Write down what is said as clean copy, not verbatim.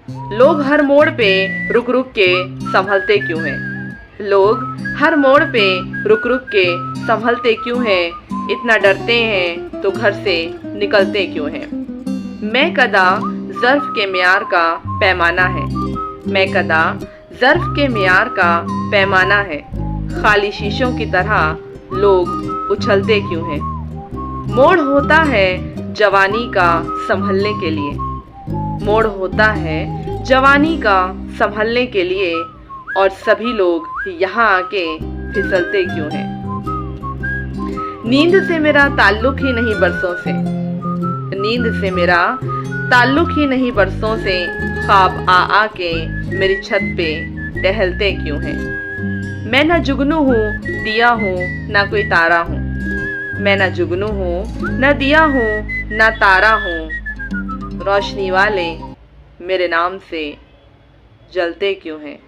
लोग हर मोड़ पे रुक रुक के संभलते क्यों हैं? लोग हर मोड़ पे रुक रुक के संभलते क्यों हैं? इतना डरते हैं तो घर से निकलते क्यों हैं? मैं कदा ज़र्फ़ के मियार का पैमाना है। मैं कदा ज़र्फ़ के मियार का पैमाना है। खाली शीशों की तरह लोग उछलते क्यों हैं? मोड़ होता है जवानी का संभलने के लिए। मोड़ होता है जवानी का संभलने के लिए, और सभी लोग यहाँ आके फिसलते क्यों हैं? नींद से मेरा ताल्लुक ही नहीं बरसों से। नींद से मेरा ताल्लुक ही नहीं बरसों से। ख्वाब आ आके मेरी छत पे टहलते क्यों हैं? मैं न जुगनू हूँ, दिया हूँ, ना कोई तारा हूँ। मैं न जुगनू हूँ, न दिया हूँ, न तारा हूँ। रोशनी वाले मेरे नाम से जलते क्यों हैं?